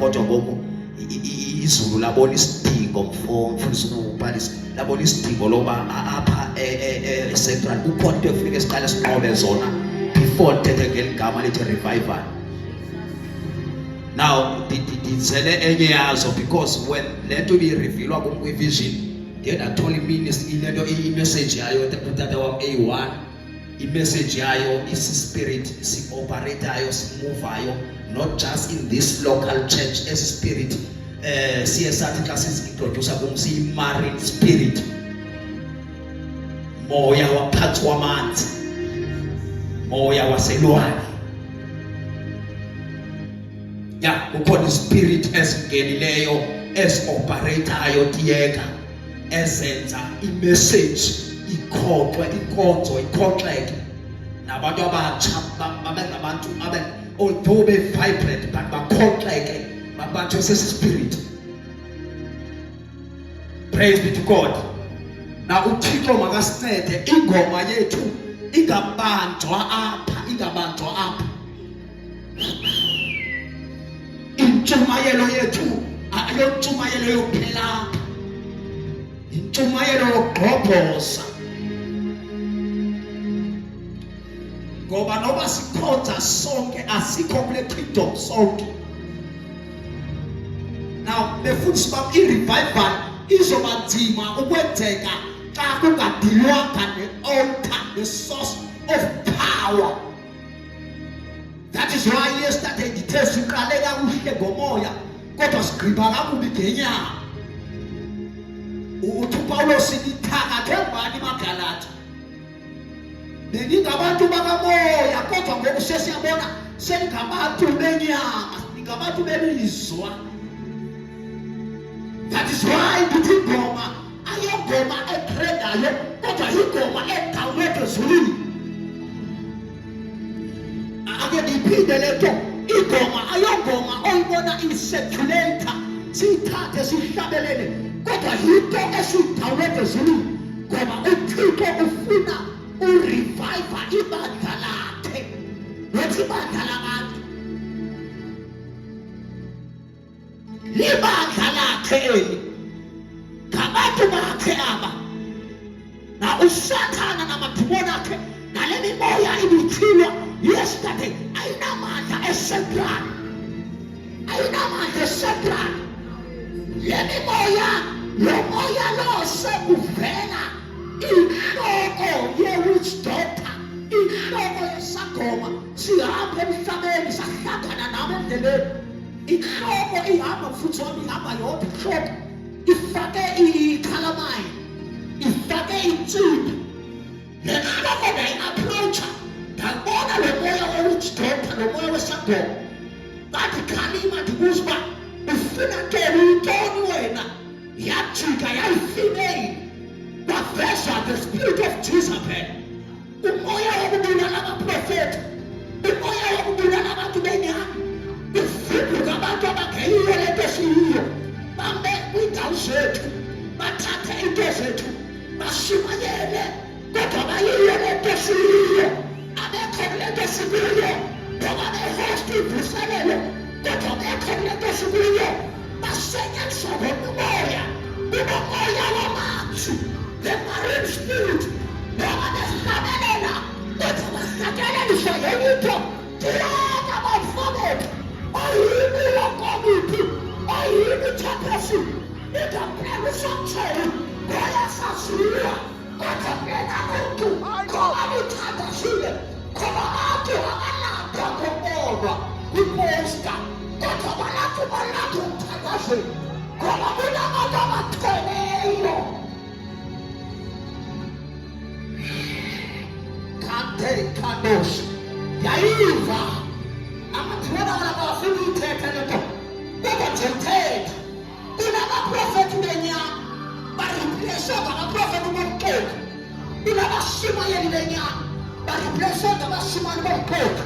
kodwa ngoku izulu labona isidingo mfundisi ubhalisa labona isidingo loba apha Central kukho into efuneka siqale siqobe zona before thethe ngeligama lithi revival. Now dizele enye yazo because when lento irevealwa kwivision then athola ilento imessage yayo utata wam A1 imessage yayo isispirit si-operatayo simuvayo not just in this local church as spirit siye sathi xa sizintroduce kumsiyi-marine spirit, moya waphansi kwamanzi, moya waselwandle. Ya kukhona ispirit esingenileyo esi-operatayo tiyeka ezenza imessage ikhoxwe inkonzo ikhoxeke nabantu abatsha babengabantu although be-vibrant but bakhoxeke babanjwe sesi spirit. Praise be to God. Na uThixo makasincede ingoma yethu ingabanjwa apha intshumayelo yethu ayontshumayelo yokuphela, intshumayelo yokugqobhoza. Ngoba noba sikhonza sonke asikho kule kingdom sonke. Now befundisi bam i-revival izoba nzima ukwenzeka xa kungadilwanga ne-altar, the source of power. That is why yesterday ndithe siqale kakuhle ngomoya kodwa sigqiba kakubi ngenyama. Uthi uPawulos nithakathe ngubani maGalati? Beningabantu bakamoya kodwa ngoku sesiyabona seningabantu benyama, ningabantu belizwa. That is why ndithi ingoma ayongoma eprendayo kodwa ingoma egawuleke ezulwini. Ake ndiphinde lento ingoma ayongoma oyibona iseculator siyithathe sihlabelele kodwa yinto esiyidawuleke ezulwini ngoba uThixo ufuna ureviva ibandla lakhe. Lethi ibandla labantu libandla lakhe eli ngabantu bakhe aba na usathana namadimoni akhe nale mimoya ibithilwa yesterday ayinamandla eCentral, ayinamandla eCentral. Le mimoya lo moya lo sekuvela inhloko ye-witch doctor, inhloko yesangoma sihamba emhlabeni sahlangana nabo endleleni. Inhloko ihamba futhi wami ihamba yodwa inhloko ifake ikhalamine ifake insimbi nenhloko nayi-approacha ndabona lo moya we-witch doctor lo moya wesangoma bathi khalima ndibuza uba ufuna ntoni uyintoni wena yajika yayifimeyili baveza the spirit of Jezebel, umoya wokubulala abaprofeti, umoya wokubulala abantu benyama. Ifibuka abantu abangeyiyo lento esiyiyo bambe kwindawo zethu bathathe into zethu bashimayele kodwa bayiyo lento esiyiyo abekho lento esikuyo ngoba behost ivuselelo kodwa bekho lento esikuyo basetyenziswa ngomoya umoya wamanzi, the marine spirit ngoba besihlabelela kodwa bahlatshelelisa yenye into tiyeka bafobethu ayini lokomithi ayini chaphesi idapelo samthele ngoyasasiya kodwa phela muntu ngoba lithandasile ngoba abantu abalapha ngomoba kwiposta kodwa balapha umthandazile ngoba kunabantu abatheleyo. Kante kadoshi yayiva amathela abafuna ukuthetha lento kodwa nje kunabaprofethi benyama baripleswa ngabaprofethi bobuxoki, kunabashimayeli benyama baripleswa ngabashimani bobuxoki.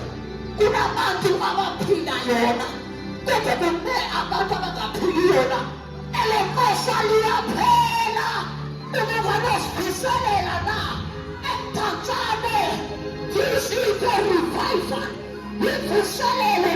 Kunabantu abaphila yona kodwa kune abantu abangaphili yona. Ele nkosi liyaphela ungabanosifiselela na emdantsane. This is the revival. Livuselele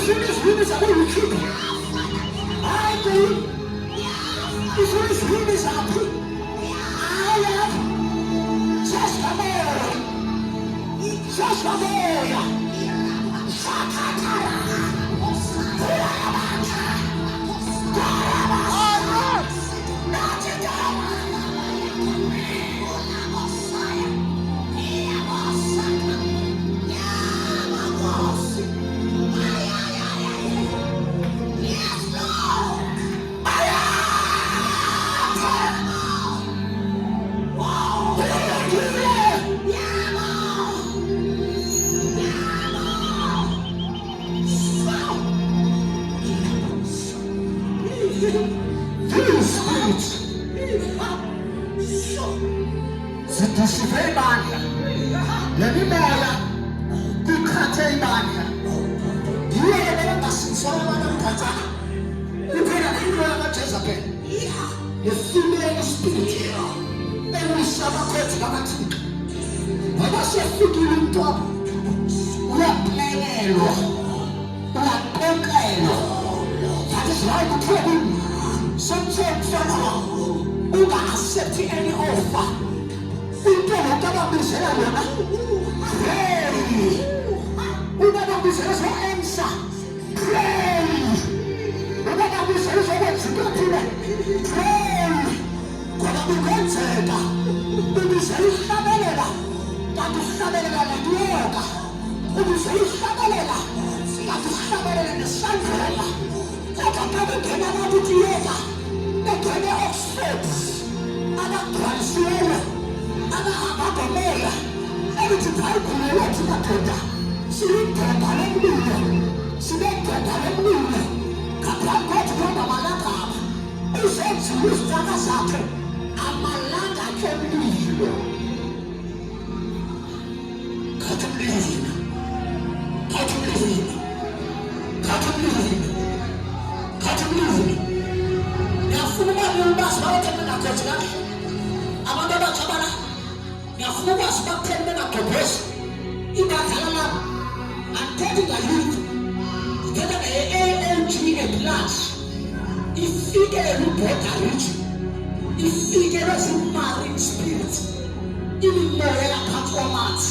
ufuna izwini zabo uyikhiphe. Hayi baby. Ufuna izwini zabo. Hayi. Just come on. Just come on. Shakatara. Sivebandla nemimoya ikhathe ibandla yiyele ngasinsola namthathana iphela imimoya kaJezebel yefimele spirit elisaba kwethi kabathixo ngoba sefikile umntwana uyaphelelwa uyaqokelwa that is why the problem sometimes unga-accept any offer. Into ngokabambisela yona pray ubabambisela so-answer pray ubabambisela sokwenzikathile pray ngoba kukwenzeka ubizela ihlabelela kanti uhlabelela ngenyoka ubizela ihlabelela kanti uhlabelela nesandlela kodwa kabe ngena abantu utiyoka begcwele Oxford abagcwalisiweyo abagomela ebithi bhayibhile lethu madoda silidonda lemlilo silidonda lemlilo ngaphambi kwethu kodwa amalangaba izenziwe izitaka zakhe amalanga akhe emlilo khathi umlilo khathi umlilo khathi umlilo khathi umlilo ngiyafuna ubani ulibasi bawathembe ngakhothi kahle abantu abacabana ngiyafuna ukwazi bakutheni bengagobhozi ibadlala labo andithethi ngayuthi ndithetha nge-ALG eplus ifikele uborder region ifikele zi-marine spirit imimoya yaphansi kwamanzi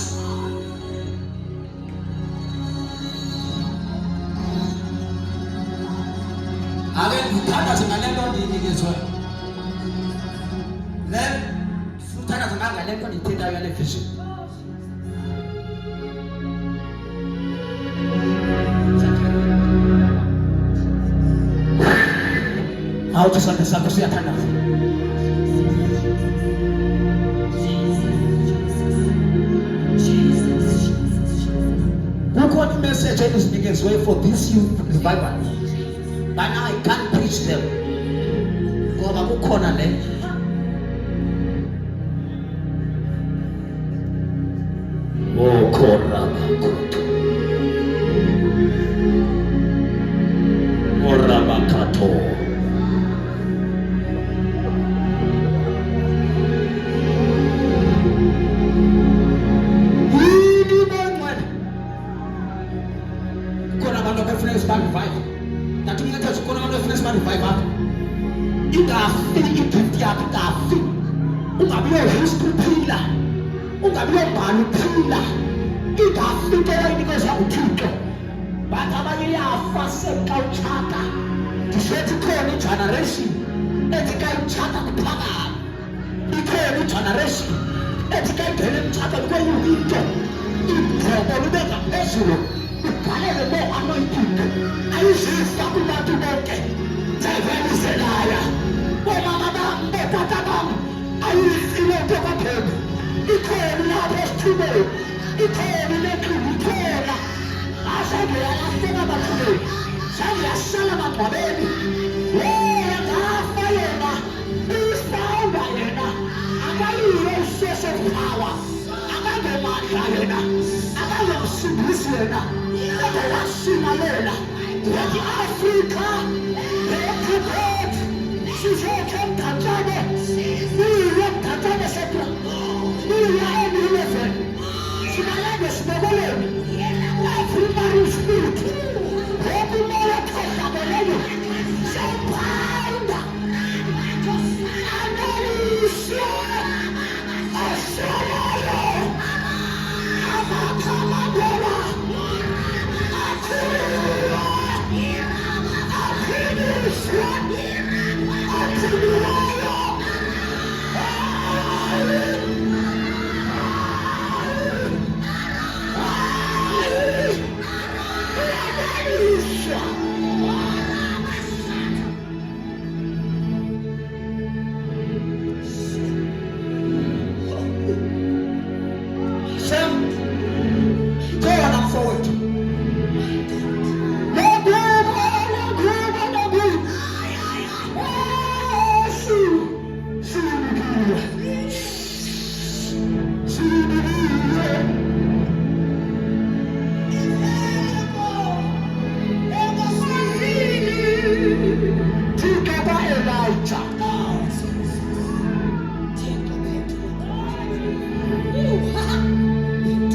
ake ngithandaze ngale nto ndiyinikezwe futhandaze ngangale nto ndiyithethayo yale vision awuthi isandla sakho siyathandaza kukhona imessage enizinikezwe for this youth revival. But now I can't preach them. Ngoba kukhona le khona orabakato kuna abantu abafuna isibani 5 That means that you're going to finish my revival. You got to feel it with the other guy. You got to be a history pillar. You got to be a man pillar. You got to feel it because you're a teacher. But I'm going to fast and count charter. To say to call a generation. Let's go charter the plan. You call a generation. Let's go tell him charter where you need to. You probably make a measure. Whatever more anointing, I used to stop about to work. Tell is a liar. Oh, Mama, I used to let go of him. He called me out as to me. He called me like you return. I said, I think about you. Say, I said about my baby. Oh, I'm fire. Who's found by you? I got you no source of power. I got the man fire. I got your super. Sinalena, the Africa, the Great, she's a Tanzania, we are Tanzania Central, we are everywhere. Sinalena is the African spirit.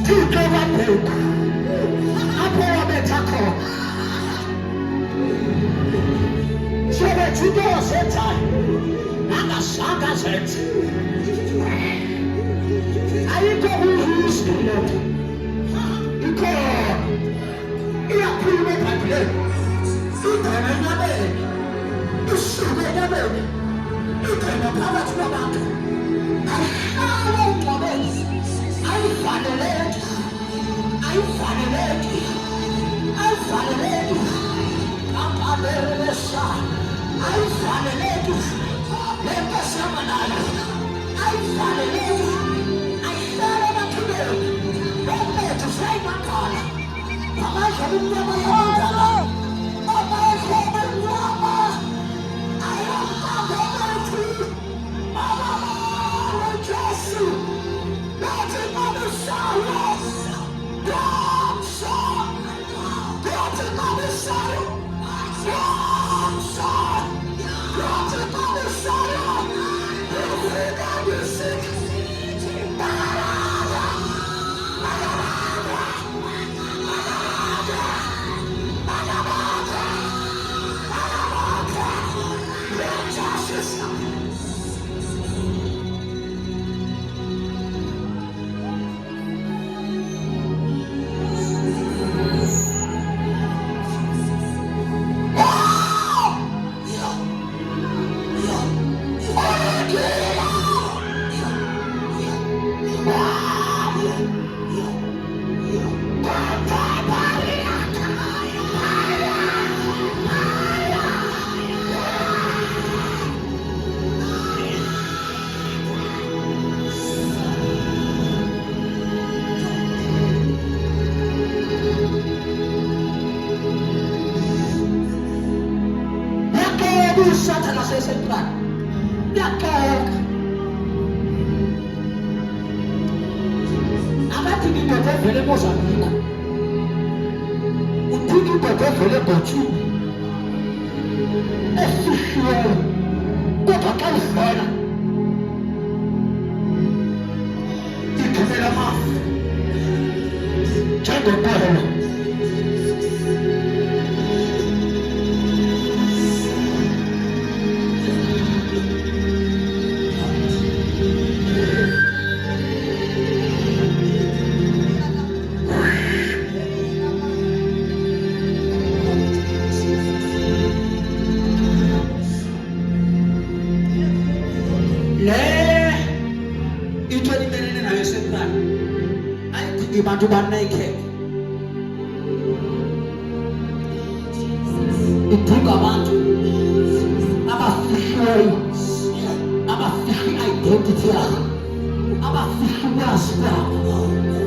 Thixo wabheka apho wabetha khona. Sebethu into ozenzayo angazange azenze. Ayikho kuyihisi le nto. Ikhona. Iyakhuluma eBhayibhelini. Ingene enyameni. Isuke enyameni. Ingene phakathi kwabantu. Ayihlale engcwabeni. Ayivaleleki. Ayivaleleki. Ayivaleleki. Abalelesa. Ayivaleleki. Lento esihamba nayo. Ayivaleleki. Ayihlale emathubeni. Belethu seyimakhala. Amandla omnyama yamandla. Amandla omnyama. Ayamandla bethu. Amandla Jesu. Nathi mamisayo. Yamsa. Nathi mamisayo. Yamsa. Nathi mamisayo. Yamsa. Satan asesentrana. Yakeka. Abathi indoda evele eMozambique. Uthini indoda evele eGothini. Esishiweyo. Kodwa xa ivela. Ithumela amafu. Njengempela. Abantu banaked. Idinga abantu abafihleyo, abafihla identity yabo, abafihla ulwazi lwabo,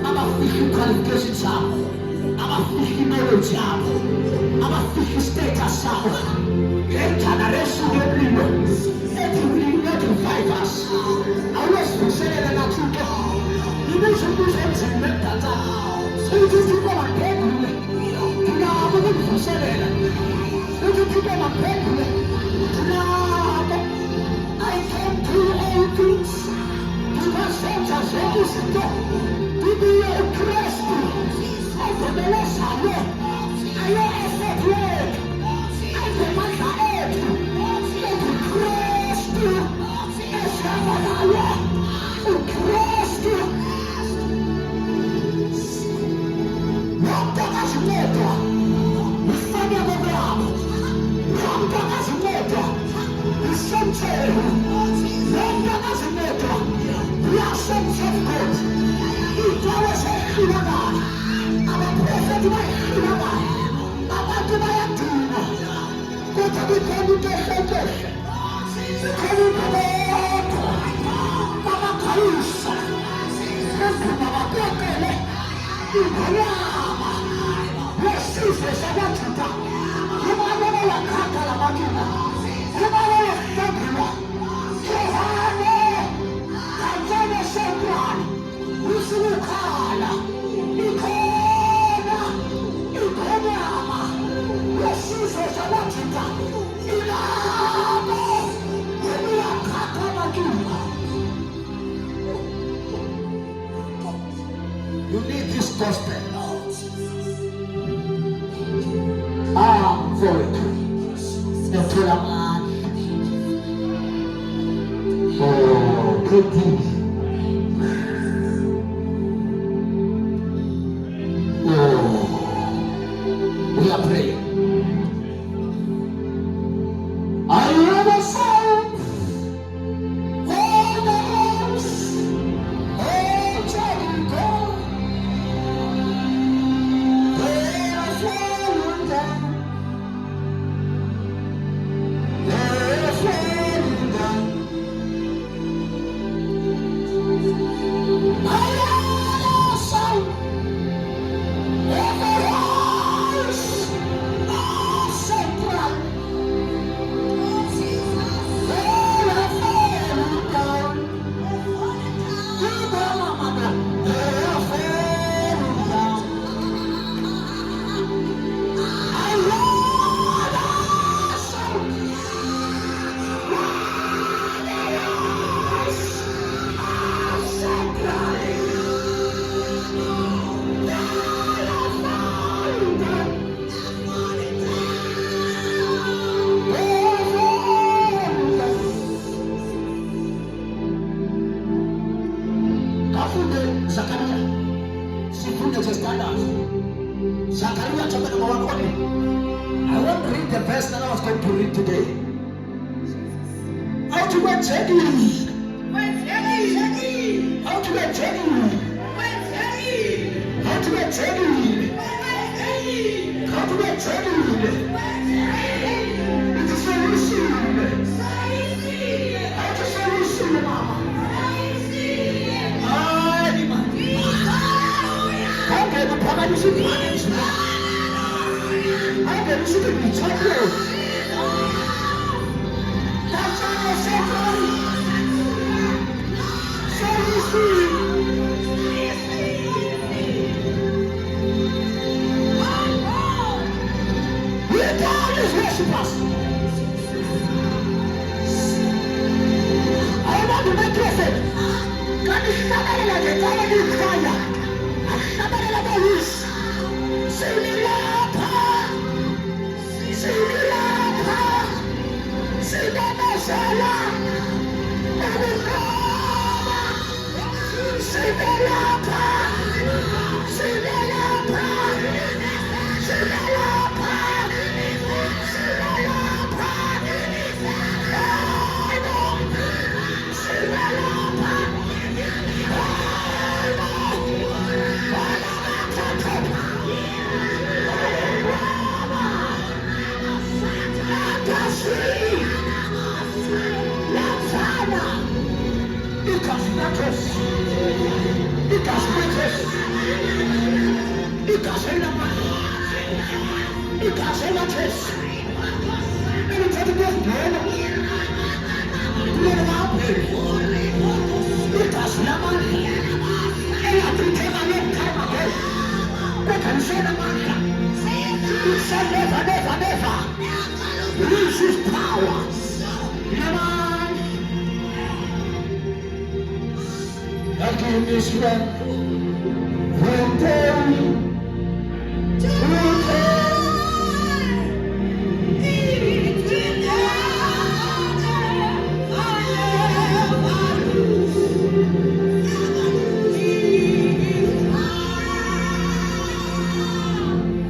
abafihla qualification zabo, abafihla knowledge yabo, abafihla status sabo. Le generation yomlilo ethi ulilo revive us. Awusivuselela naThixo. Ibizo enzima edatha. Uthixo maphendule. Ngiyabo ukuvuselela. Uthixo maphendule. Ngiyabo. I can do all things. Ngingasenza zonke izinto. Ngibiye uKristu. Ayivumelezayo. Ayo effort yethu. Ayivumandla ethu. UKristu. Esihamba naye. UKristu. Wamtakaziledwa. Ifanya ngokwabo. Wamtakaziledwa. Isemthelo. Wamtakaziledwa. Yasemthelo. Itawe sehlulakala. Abaprofethi bayahlulakala. Abantu bayadina. Kodwa kukhona into ehlekehle. Kukhona into bodwa. Babakhalisa. Endlini abakokele. Ingonyama. Lesizwe sakwaJuda. Imane yakhatha labakiba. Imane yahlangulwa. Yohane. Kanjani sentwana. Usukhala. Ikhona. Ingonyama. Lesizwe sakwaJuda. Ilabo. Yakhatha labakiba. You need this gospel. For it. Oh, good thing. We are praying. I am a son. Oh, the house. Oh, Jericho. They are falling down. They are falling down. I am a son. Zachariah chapter number 1. I want to read the verse that I was going to read today. How to get ready. How to get ready. How to get ready. How to get ready. It's a solution. How to solution, mama. How can the promise be managed? How can you be chocolate? That's all I said. So easy. We are God as worshippers. I want to make you say, God is somebody like a God in fire. Somebody like a wish. Similapa. Similapa. Similapa. Similapa. Similapa. Similapa. This is power. Give me strength from day to day.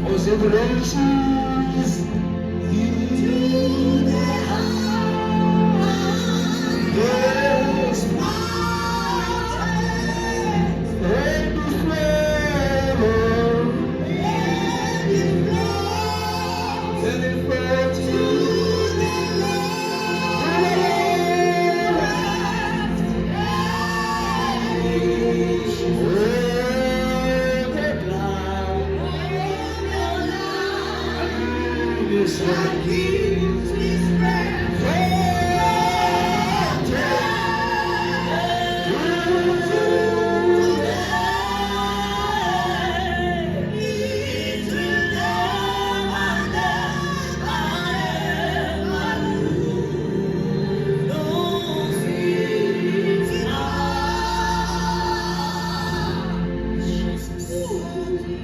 Considerations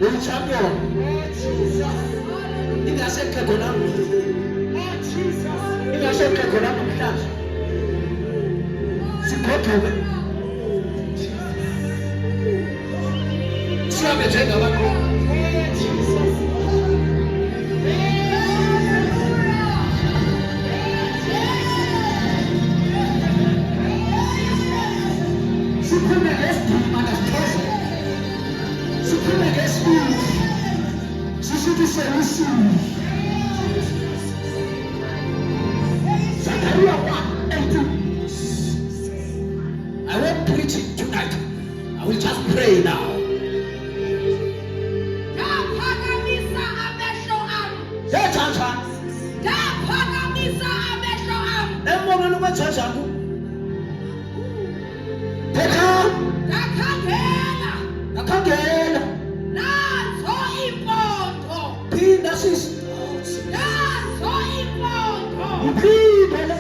Uyi-champion. Ingasekho khona. Ingasekho khona namhlanje. Siphothuke. Sihambe njengabantu. Siphume ngesidima nesiphezelo. Siphume ngesibili. Sisithi selusini. Zachariah 1:18. I won't preach it tonight. I will just pray now. Ngaphakamisa amehlo ami. Yejaja. Ngaphakamisa amehlo ami. Embonweni kwejajaku. Pheka. Ngakhangela. Nakhangela. Nanzo impondo. Phinda sisi. Nanzo impondo. Uphinde.